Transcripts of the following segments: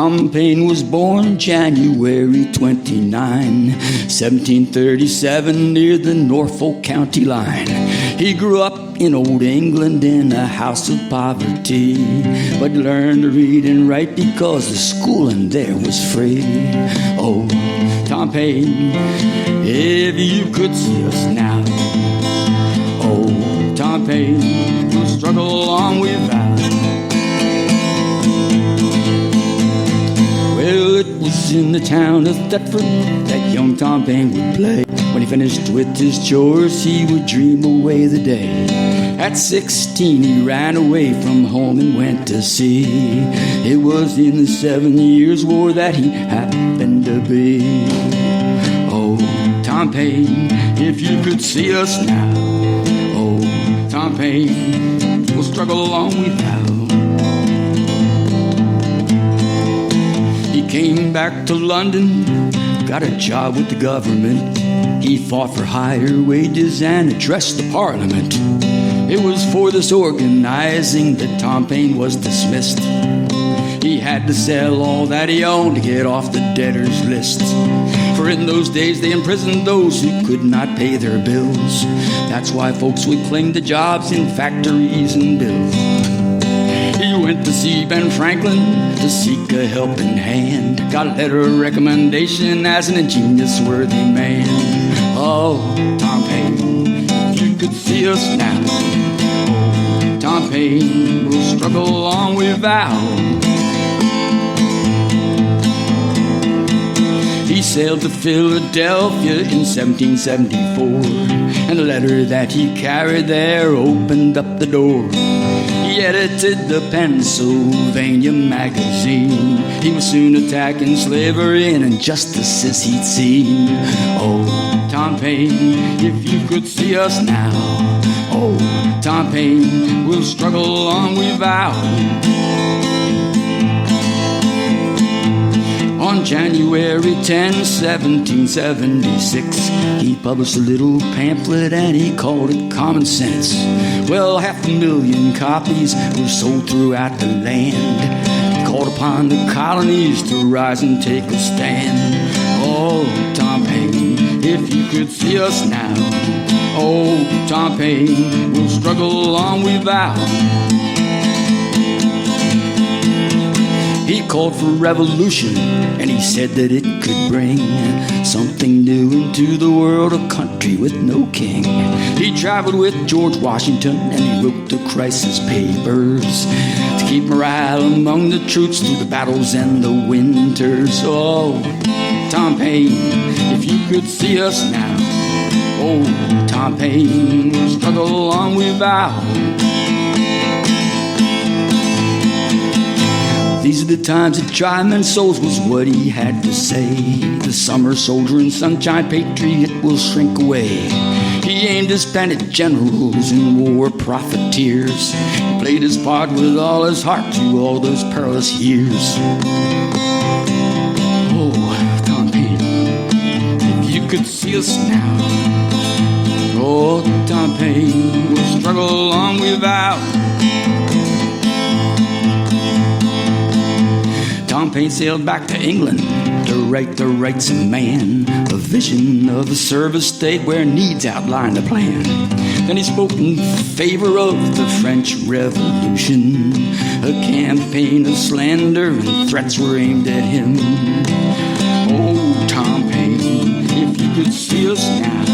Tom Paine was born January 29, 1737, near the Norfolk County line. He grew up in Old England in a house of poverty, but learned to read and write because the schooling there was free. Oh, Tom Paine, if you could see us now. Oh, Tom Paine, we'll struggle along without. Well, it was in the town of Thetford that young Tom Paine would play. When he finished with his chores, he would dream away the day. At 16, he ran away from home and went to sea. It was in the 7 Years' War that he happened to be. Oh, Tom Paine, if you could see us now. Oh, Tom Paine, we'll struggle along without. He came back to London, got a job with the government. He fought for higher wages and addressed the Parliament. It was for this organizing that Tom Paine was dismissed. He had to sell all that he owned to get off the debtors list. For in those days they imprisoned those who could not pay their bills. That's why folks would cling to jobs in factories and mills. He went to see Ben Franklin to seek a helping hand. Got a letter of recommendation as an ingenious, worthy man. Oh, Tom Paine, if you could see us now. Oh, Tom Paine, we'll struggle along without. He sailed to Philadelphia in 1774, and the letter that he carried there opened up the door. He edited the Pennsylvania magazine. He was soon attacking slavery and injustices he'd seen. Oh, Tom Paine, if you could see us now. Oh, Tom Paine, we'll struggle along without. On January 10, 1776, he published a little pamphlet and he called it Common Sense. Well, 500,000 copies were sold throughout the land. He called upon the colonies to rise and take a stand. Oh, Tom Paine, if you could see us now. Oh, Tom Paine, we'll struggle along without. He called for revolution, and he said that it could bring something new into the world, a country with no king. He traveled with George Washington, and he wrote the crisis papers to keep morale among the troops through the battles and the winters. Oh, Tom Paine, if you could see us now. Oh, Tom Paine, we'll struggle along without. These are the times that try men's souls, was what he had to say. The summer soldier and sunshine patriot will shrink away. He aimed his pen at generals and war profiteers. He played his part with all his heart through all those perilous years. Oh, Tom Paine, if you could see us now. Oh, Tom Paine, we'll struggle along without. Tom Paine sailed back to England to write the rights of man, a vision of a service state where needs outlined a plan. Then he spoke in favor of the French Revolution. A campaign of slander and threats were aimed at him. Oh, Tom Paine, if you could see us now.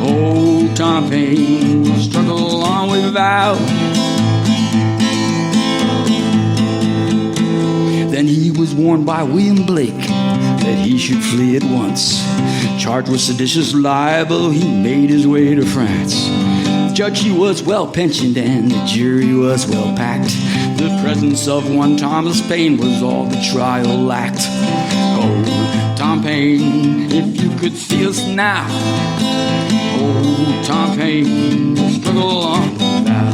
Oh, Tom Paine, we'll struggle along without. Then he was warned by William Blake that he should flee at once. Charged with seditious libel, he made his way to France. The judge, he was well pensioned and the jury was well packed. The presence of one Thomas Paine was all the trial lacked. Oh, Tom Paine, if you could see us now. Oh, Tom Paine, we'll struggle along without.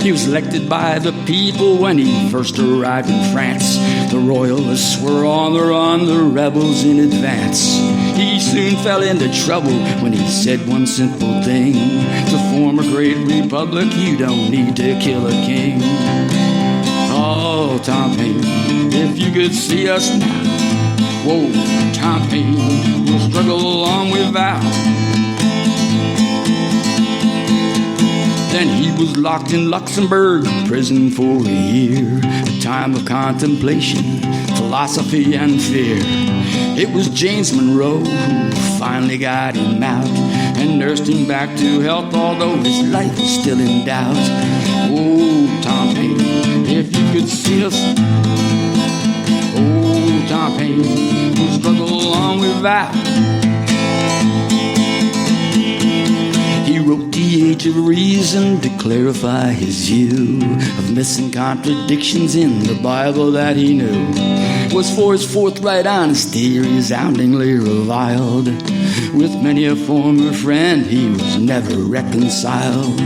He was elected by the people when he first arrived in France. The royalists were on the run, the rebels in advance. He soon fell into trouble when he said one simple thing: to form a great republic, you don't need to kill a king. Oh, Tom Paine, if you could see us now. Whoa, Tom Paine, we'll struggle along without. Then he was locked in Luxembourg prison for a year, a time of contemplation, philosophy and fear. It was James Monroe who finally got him out and nursed him back to health, although his life was still in doubt. Oh, Tom Paine, if you could see us. Oh, Tom Paine, we'll struggle along without. He wrote The Age of Reason to clarify his view of missing contradictions in the Bible that he knew. Was for his forthright honesty resoundingly reviled. With many a former friend he was never reconciled.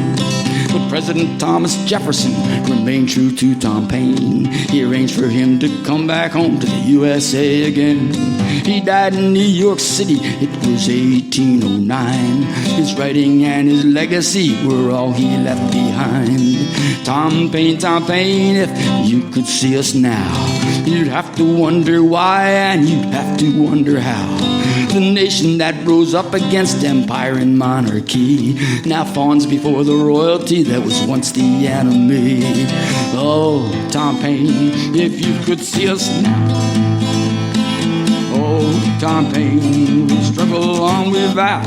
But President Thomas Jefferson remained true to Tom Paine. He arranged for him to come back home to the USA again. He died in New York City, it was 1809. His writing and his legacy were all he left behind. Tom Paine, if you could see us now, you'd have to wonder why and you'd have to wonder how. The nation that rose up against empire and monarchy now fawns before the royalty that was once the enemy. Oh, Tom Paine, if you could see us now. Oh, Tom Paine, we'll struggle along without.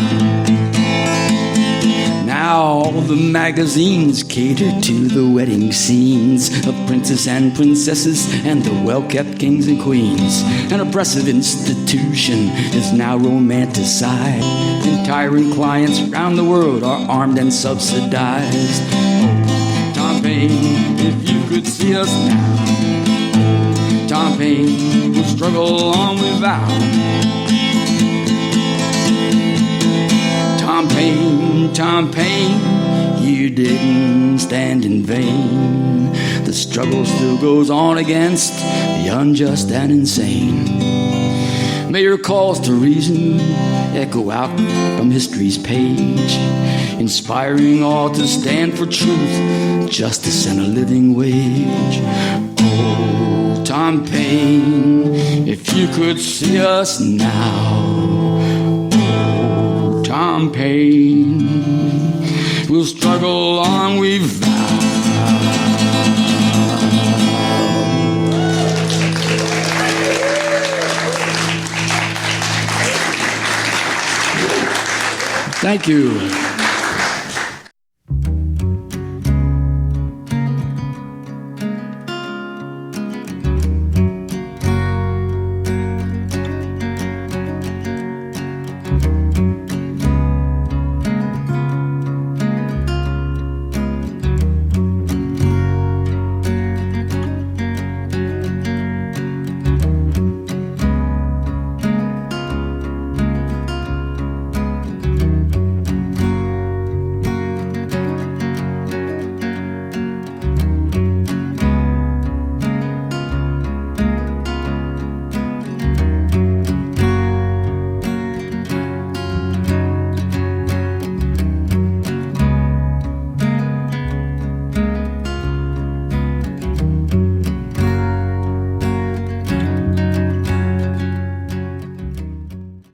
Now all the magazines cater to the wedding scenes of princes and princesses and the well-kept kings and queens. An oppressive institution is now romanticized, and tyrant clients around the world are armed and subsidized. Oh, Tom Paine, if you could see us now. Tom Paine, we'll struggle along without. Tom Paine, you didn't stand in vain. The struggle still goes on against the unjust and insane. May your calls to reason echo out from history's page, inspiring all to stand for truth, justice, and a living wage. Oh, Tom Paine, if you could see us now. Tom Paine, we'll struggle along without. Thank you.